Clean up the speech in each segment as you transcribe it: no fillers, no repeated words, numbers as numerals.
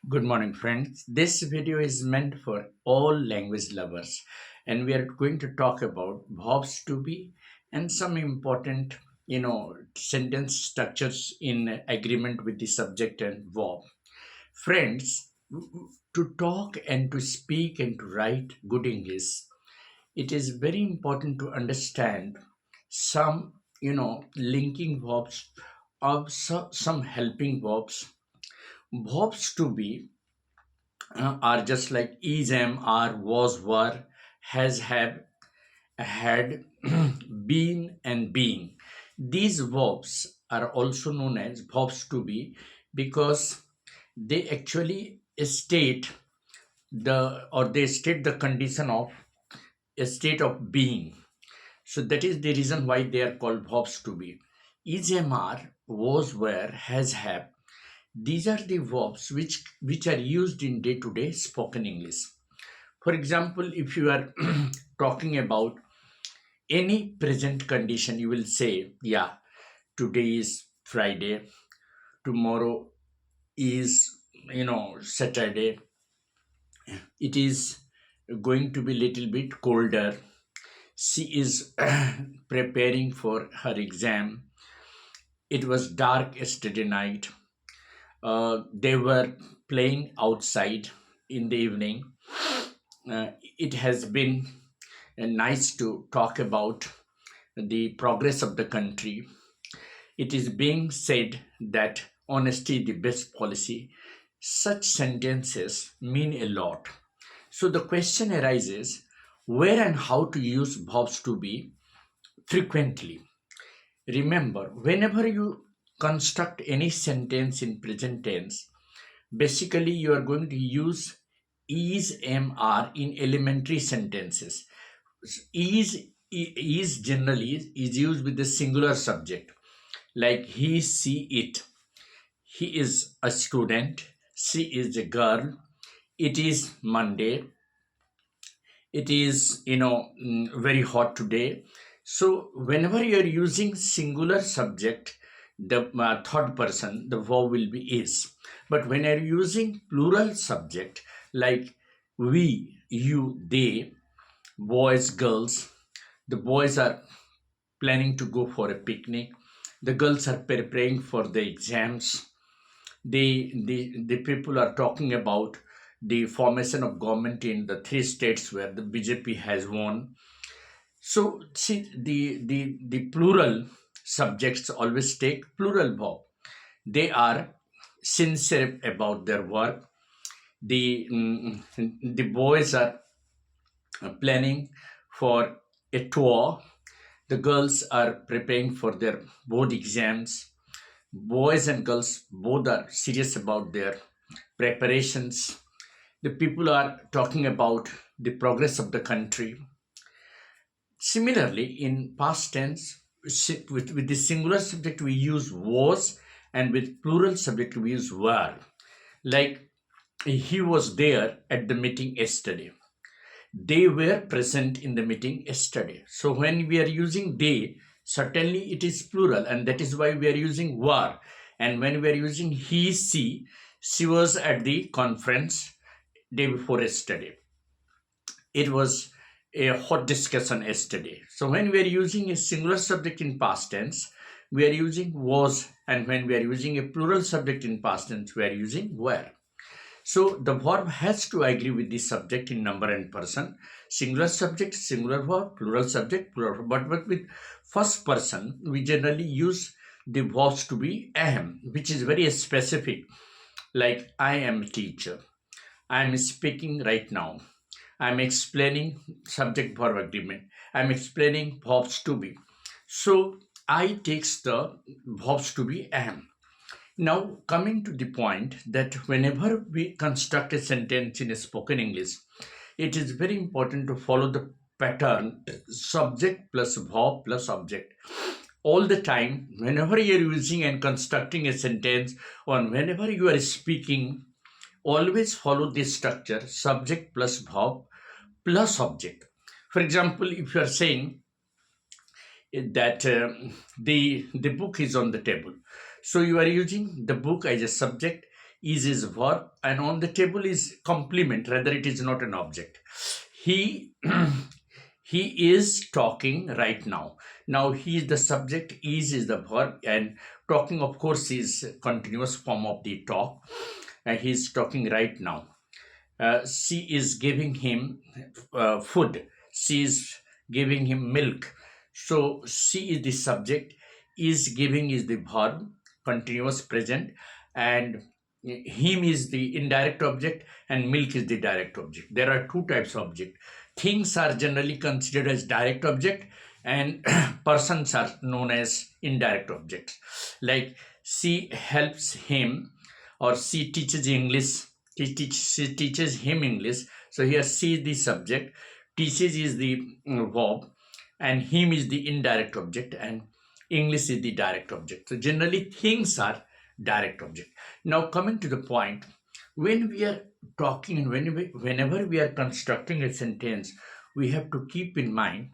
Good morning, friends. This video is meant for all language lovers, and we are going to talk about verbs to be and some important, sentence structures in agreement with the subject and verb. Friends, to talk and to speak and to write good English, it is very important to understand some, linking verbs or some helping verbs. Verbs to be are just like is, am, are, was, were, has, have, had, been, and being. These verbs are also known as verbs to be because they actually state the condition of a state of being. So that is the reason why they are called verbs to be. Is, am, are, was, were, has, have. These are the verbs which are used in day-to-day spoken English. For example, if you are talking about any present condition, you will say, yeah, today is Friday, tomorrow is, Saturday, it is going to be little bit colder. She is preparing for her exam. It was dark yesterday night. They were playing outside in the evening. It has been nice to talk about the progress of the country. It is being said that honesty is the best policy. Such sentences mean a lot. So the question arises where and how to use verbs to be frequently. Remember, whenever you construct any sentence in present tense, basically you are going to use is, am, are in elementary sentences. Is generally is used with the singular subject, like he, she, it. He is a student, she is a girl, it is Monday, it is very hot today. So whenever you are using singular subject, the third person, the verb will be is. But when you are using plural subject, like we, you, they, boys, girls, the boys are planning to go for a picnic, the girls are preparing for the exams, the people are talking about the formation of government in the three states where the BJP has won. So see, the plural subjects always take plural verb. They are sincere about their work. The boys are planning for a tour. The girls are preparing for their board exams. Boys and girls both are serious about their preparations. The people are talking about the progress of the country. Similarly, in past tense, with the singular subject we use was, and with plural subject we use were. Like he was there at the meeting yesterday. They were present in the meeting yesterday. So when we are using they, certainly it is plural, and that is why we are using were. And when we are using he, she was at the conference day before yesterday. It was a hot discussion yesterday. So when we are using a singular subject in past tense, we are using was, and when we are using a plural subject in past tense, we are using were. So the verb has to agree with the subject in number and person. Singular subject, singular verb, plural subject, plural verb. But with first person, we generally use the verbs to be am, which is very specific. Like I am a teacher. I am speaking right now. I am explaining subject verb agreement. I am explaining verbs to be. So I takes the verbs to be am. Now, coming to the point that whenever we construct a sentence in a spoken English, it is very important to follow the pattern subject plus verb plus object. All the time, whenever you are using and constructing a sentence, or whenever you are speaking, always follow this structure subject plus verb plus object. For example, if you are saying that the book is on the table, so you are using the book as a subject, is verb, and on the table is complement, rather it is not an object. He he is talking right now. Now he is the subject, is the verb, and talking of course is continuous form of the talk, and he is talking right now. She is giving him food. She is giving him milk. So she is the subject, is giving is the verb, continuous present, and him is the indirect object, and milk is the direct object. There are two types of object. Things are generally considered as direct object, and persons are known as indirect objects. Like she helps him, or she teaches English. She teaches him English. So here she is the subject, teaches is the verb, and him is the indirect object, and English is the direct object. So generally things are direct object. Now coming to the point, when we are talking and whenever we are constructing a sentence, we have to keep in mind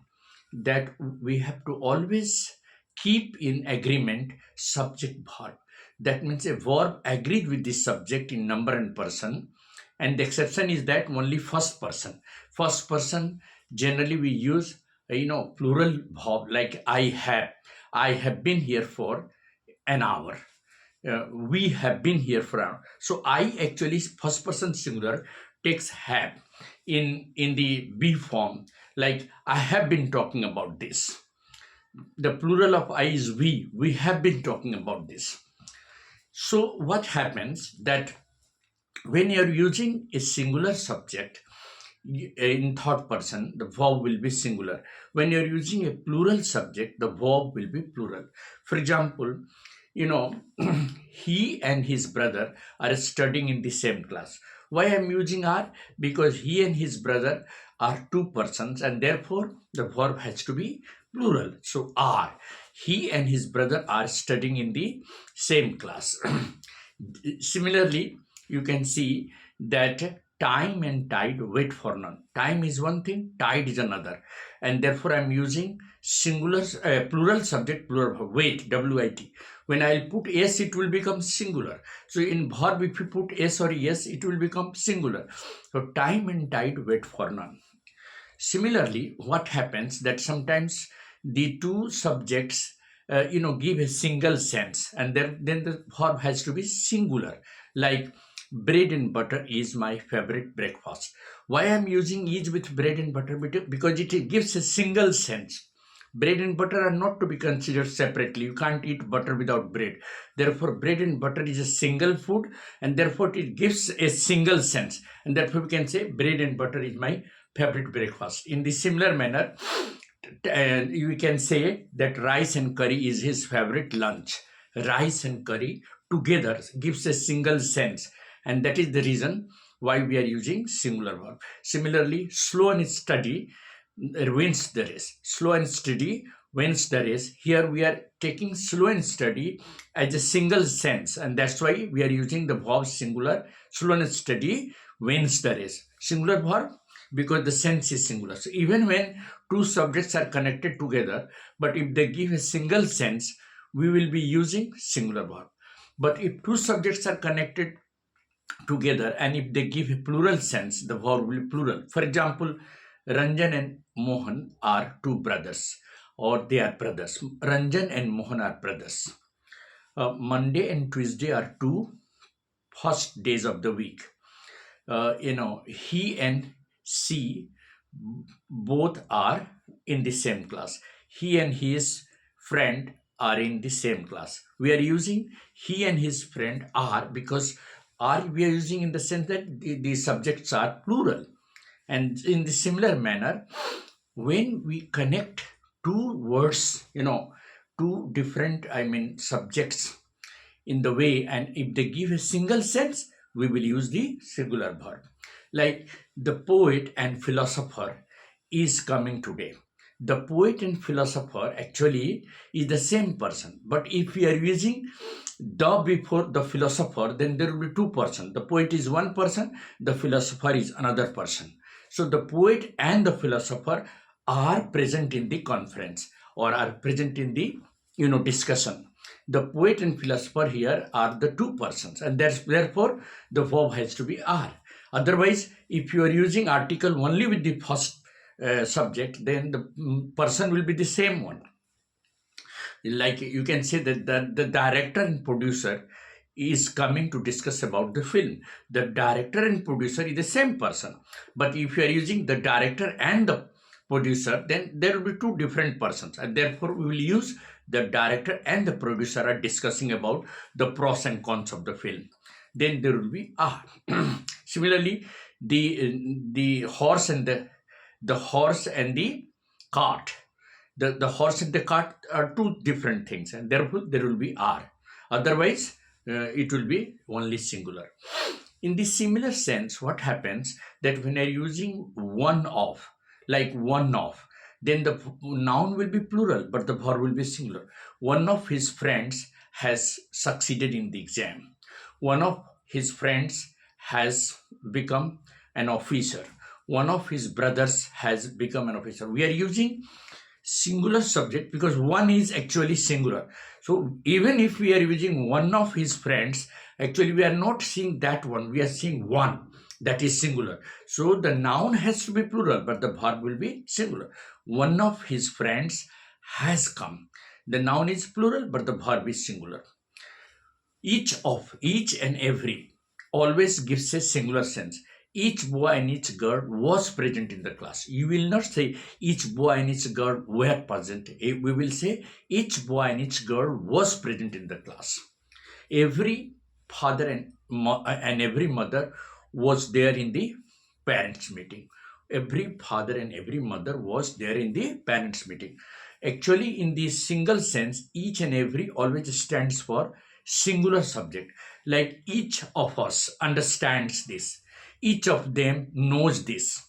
that we have to always keep in agreement subject verb. That means a verb agreed with the subject in number and person, and the exception is that only first person. First person generally we use plural verb, like I have been here for an hour. We have been here for an hour. So I actually first person singular takes have in the be form, like I have been talking about this. The plural of I is we have been talking about this. So what happens that when you're using a singular subject in third person, the verb will be singular. When you're using a plural subject, the verb will be plural. For example, he and his brother are studying in the same class. Why I'm using are? Because he and his brother are two persons, and therefore the verb has to be plural. So are. He and his brother are studying in the same class. Similarly, you can see that time and tide wait for none. Time is one thing, tide is another, and therefore I'm using singular plural subject, plural verb. Wait, wit. When I'll put s, it will become singular. So in verb, if you put s or yes, it will become singular. So time and tide wait for none. Similarly, what happens that sometimes the two subjects give a single sense, and then the verb has to be singular, like bread and butter is my favorite breakfast. Why I'm using is with bread and butter? Because it gives a single sense. Bread and butter are not to be considered separately. You can't eat butter without bread. Therefore bread and butter is a single food, and therefore it gives a single sense, and therefore we can say bread and butter is my favorite breakfast. In the similar manner, and you can say that rice and curry is his favorite lunch. Rice and curry together gives a single sense, and that is the reason why we are using singular verb. Similarly, slow and steady wins the race. Slow and steady wins the race. Here we are taking slow and steady as a single sense, and that's why we are using the verb singular. Slow and steady wins the race. Singular verb because the sense is singular. So even when two subjects are connected together, but if they give a single sense, we will be using singular verb. But if two subjects are connected together and if they give a plural sense, the verb will be plural. For example, Ranjan and Mohan are two brothers, or they are brothers. Ranjan and Mohan are brothers. Monday and Tuesday are two first days of the week. He and she both are in the same class. He and his friend are in the same class. We are using he and his friend are because are we are using in the sense that the subjects are plural. And in the similar manner, when we connect two words, two different, subjects in the way, and if they give a single sense, we will use the singular verb. Like the poet and philosopher is coming today. The poet and philosopher actually is the same person, but if we are using the before the philosopher, then there will be two persons. The poet is one person, the philosopher is another person. So the poet and the philosopher are present in the conference, or are present in the discussion. The poet and philosopher here are the two persons, and therefore the verb has to be are. Otherwise, if you are using article only with the first subject, then the person will be the same one. Like you can say that the director and producer is coming to discuss about the film. The director and producer is the same person, but if you are using the director and the producer, then there will be two different persons, and therefore we will use the director and the producer are discussing about the pros and cons of the film. Then there will be ah. Similarly, the horse and the horse and the cart, the horse and the cart are two different things, and therefore there will be are. Otherwise, it will be only singular. In the similar sense, what happens that when you're using one of, like one of, then the noun will be plural, but the verb will be singular. One of his friends has succeeded in the exam. One of his friends has become an officer. One of his brothers has become an officer. We are using singular subject because one is actually singular. So even if we are using one of his friends, actually we are not seeing that one, we are seeing one that is singular. So the noun has to be plural, but the verb will be singular. One of his friends has come. The noun is plural, but the verb is singular. Each and every always gives a singular sense. Each boy and each girl was present in the class. You will not say each boy and each girl were present. We will say each boy and each girl was present in the class. Every father and every mother was there in the parents meeting. Every father and every mother was there in the parents meeting. Actually, in the single sense, each and every always stands for singular subject. Like each of us understands this, each of them knows this,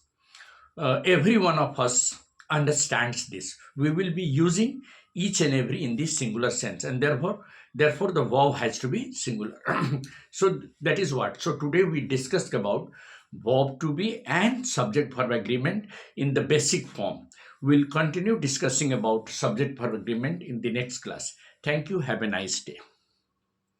every one of us understands this. We will be using each and every in this singular sense, and therefore the verb has to be singular. So that is what. So today we discussed about verb to be and subject verb agreement in the basic form. We'll continue discussing about subject verb agreement in the next class. Thank you. Have a nice day.